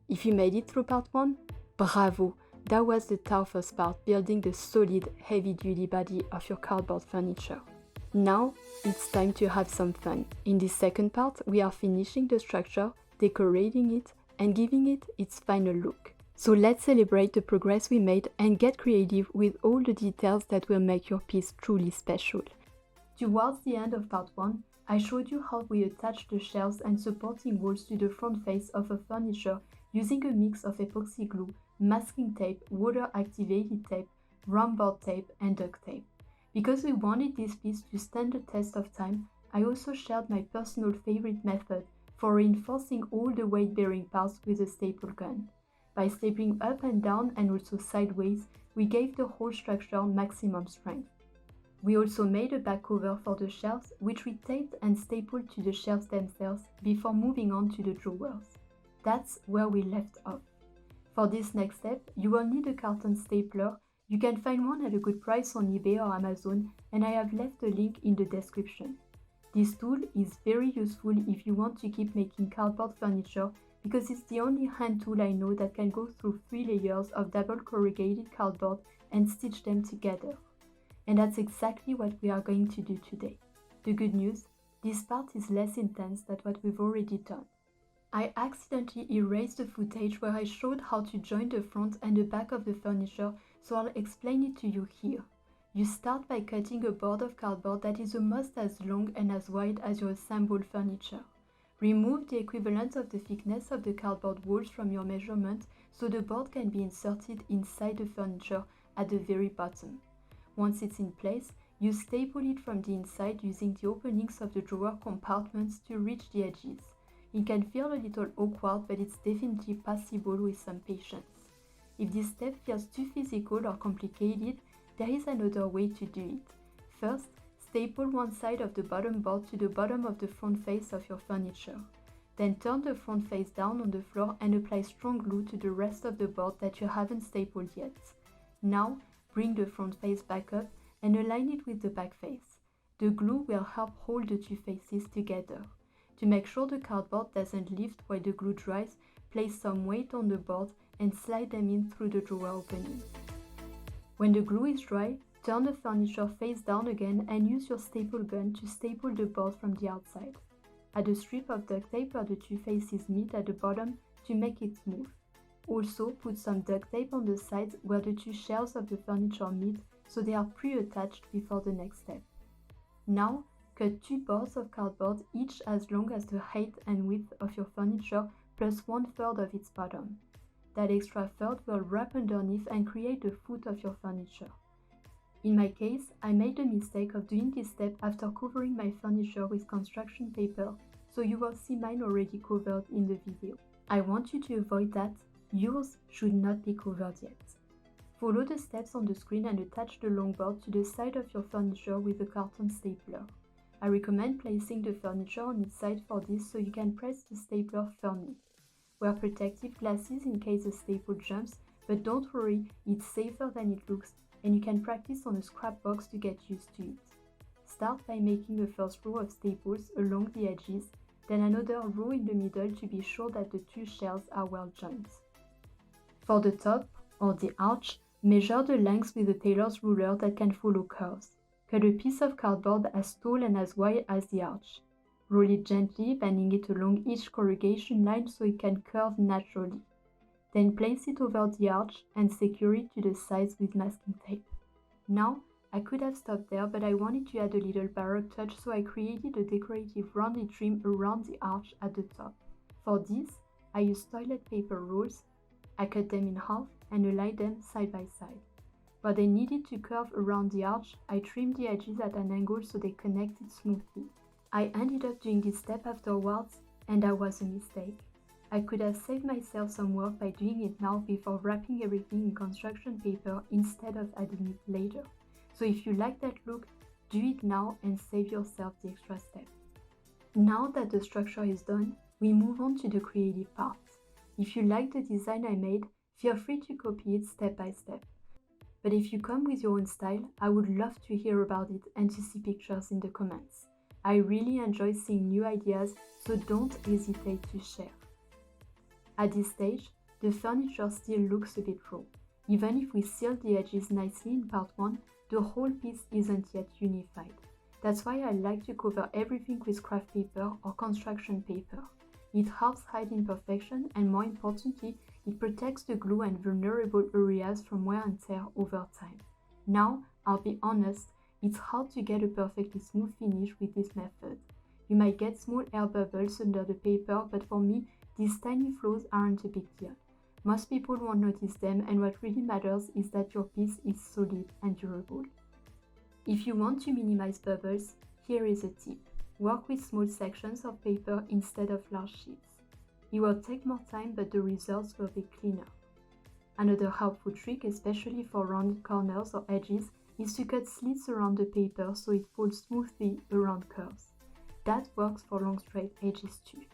If you made it through part 1, bravo! That was the toughest part, building the solid, heavy-duty body of your cardboard furniture. Now, it's time to have some fun. In this second part, we are finishing the structure, decorating it, and giving it its final look. So let's celebrate the progress we made and get creative with all the details that will make your piece truly special. Towards the end of part 1, I showed you how we attached the shelves and supporting walls to the front face of a furniture using a mix of epoxy glue, masking tape, water-activated tape, round board tape, and duct tape. Because we wanted this piece to stand the test of time, I also shared my personal favorite method for reinforcing all the weight-bearing parts with a staple gun. By stapling up and down and also sideways, we gave the whole structure maximum strength. We also made a back cover for the shelves, which we taped and stapled to the shelves themselves before moving on to the drawers. That's where we left off. For this next step, you will need a carton stapler. You can find one at a good price on eBay or Amazon, and I have left a link in the description. This tool is very useful if you want to keep making cardboard furniture, because it's the only hand tool I know that can go through 3 layers of double corrugated cardboard and stitch them together. And that's exactly what we are going to do today. The good news, this part is less intense than what we've already done. I accidentally erased the footage where I showed how to join the front and the back of the furniture, so I'll explain it to you here. You start by cutting a board of cardboard that is almost as long and as wide as your assembled furniture. Remove the equivalent of the thickness of the cardboard walls from your measurement so the board can be inserted inside the furniture at the very bottom. Once it's in place, you staple it from the inside using the openings of the drawer compartments to reach the edges. It can feel a little awkward, but it's definitely possible with some patience. If this step feels too physical or complicated, there is another way to do it. First, staple one side of the bottom board to the bottom of the front face of your furniture. Then turn the front face down on the floor and apply strong glue to the rest of the board that you haven't stapled yet. Now, bring the front face back up and align it with the back face. The glue will help hold the two faces together. To make sure the cardboard doesn't lift while the glue dries, place some weight on the board and slide them in through the drawer opening. When the glue is dry, turn the furniture face down again and use your staple gun to staple the board from the outside. Add a strip of duct tape where the two faces meet at the bottom to make it smooth. Also, put some duct tape on the sides where the two shelves of the furniture meet so they are pre-attached before the next step. Now, cut 2 boards of cardboard, each as long as the height and width of your furniture plus 1/3 of its bottom. That extra third will wrap underneath and create the foot of your furniture. In my case, I made the mistake of doing this step after covering my furniture with construction paper, so you will see mine already covered in the video. I want you to avoid that. Yours should not be covered yet. Follow the steps on the screen and attach the long board to the side of your furniture with a carton stapler. I recommend placing the furniture on its side for this so you can press the stapler firmly. Wear protective glasses in case the staple jumps, but don't worry, it's safer than it looks and you can practice on a scrap box to get used to it. Start by making a first row of staples along the edges, then another row in the middle to be sure that the two shelves are well joined. For the top, or the arch, measure the length with a tailor's ruler that can follow curves. Cut a piece of cardboard as tall and as wide as the arch. Roll it gently, bending it along each corrugation line so it can curve naturally. Then place it over the arch and secure it to the sides with masking tape. Now, I could have stopped there, but I wanted to add a little baroque touch, so I created a decorative rounded trim around the arch at the top. For this, I used toilet paper rolls. I cut them in half and aligned them side by side. Where they needed to curve around the arch, I trimmed the edges at an angle so they connected smoothly. I ended up doing this step afterwards, and that was a mistake. I could have saved myself some work by doing it now before wrapping everything in construction paper instead of adding it later. So if you like that look, do it now and save yourself the extra step. Now that the structure is done, we move on to the creative part. If you like the design I made, feel free to copy it step by step. But if you come with your own style, I would love to hear about it and to see pictures in the comments. I really enjoy seeing new ideas, so don't hesitate to share. At this stage, the furniture still looks a bit raw. Even if we sealed the edges nicely in part 1, the whole piece isn't yet unified. That's why I like to cover everything with craft paper or construction paper. It helps hide imperfection and, more importantly, it protects the glue and vulnerable areas from wear and tear over time. Now, I'll be honest, it's hard to get a perfectly smooth finish with this method. You might get small air bubbles under the paper, but for me, these tiny flaws aren't a big deal. Most people won't notice them, and what really matters is that your piece is solid and durable. If you want to minimize bubbles, here is a tip. Work with small sections of paper instead of large sheets. It will take more time, but the results will be cleaner. Another helpful trick, especially for rounded corners or edges, is to cut slits around the paper so it folds smoothly around curves. That works for long straight edges too.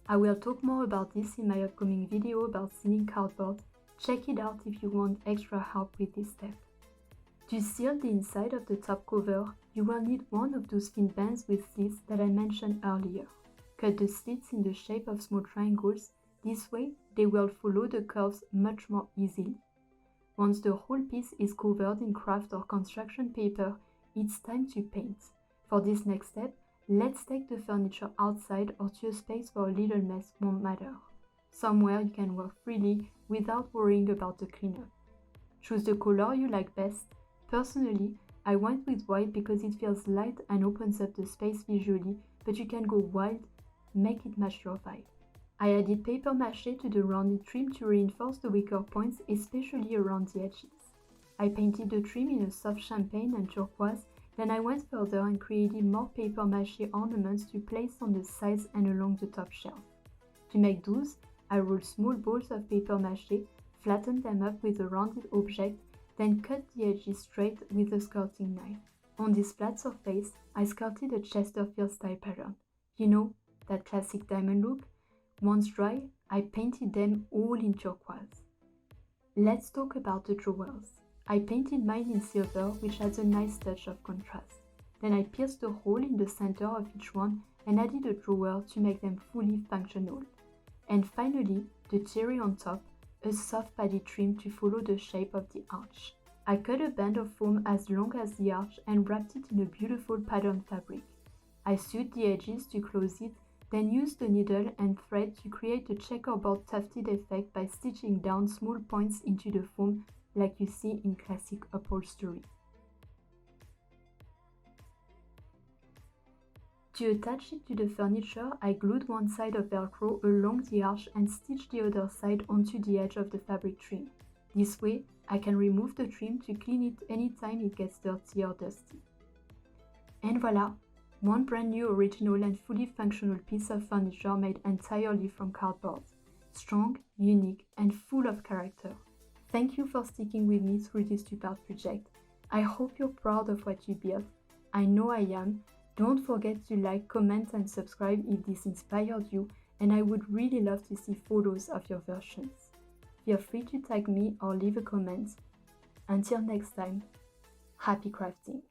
I will talk more about this in my upcoming video about sealing cardboard. Check it out if you want extra help with this step. To seal the inside of the top cover, you will need one of those thin bands with slits that I mentioned earlier. Cut the slits in the shape of small triangles. This way, they will follow the curves much more easily. Once the whole piece is covered in craft or construction paper, it's time to paint. For this next step, let's take the furniture outside or to a space where a little mess won't matter. Somewhere you can work freely without worrying about the cleanup. Choose the color you like best. Personally, I went with white because it feels light and opens up the space visually, but you can go wild, make it match your vibe. I added paper mache to the rounded trim to reinforce the weaker points, especially around the edges. I painted the trim in a soft champagne and turquoise, then I went further and created more paper mache ornaments to place on the sides and along the top shelf. To make those, I rolled small balls of paper mache, flattened them up with a rounded object, then cut the edges straight with a skirting knife. On this flat surface, I skirted a Chesterfield style pattern. You know, that classic diamond look? Once dry, I painted them all in turquoise. Let's talk about the drawers. I painted mine in silver, which adds a nice touch of contrast. Then I pierced a hole in the center of each one and added a drawer to make them fully functional. And finally, the cherry on top, a soft padded trim to follow the shape of the arch. I cut a band of foam as long as the arch and wrapped it in a beautiful patterned fabric. I sewed the edges to close it, then used the needle and thread to create a checkerboard tufted effect by stitching down small points into the foam like you see in classic upholstery. To attach it to the furniture, I glued one side of Velcro along the arch and stitched the other side onto the edge of the fabric trim. This way, I can remove the trim to clean it anytime it gets dirty or dusty. And voila! One brand new original and fully functional piece of furniture made entirely from cardboard. Strong, unique, and full of character. Thank you for sticking with me through this two-part project. I hope you're proud of what you built. I know I am. Don't forget to like, comment, and subscribe if this inspired you, and I would really love to see photos of your versions. Feel free to tag me or leave a comment. Until next time, happy crafting!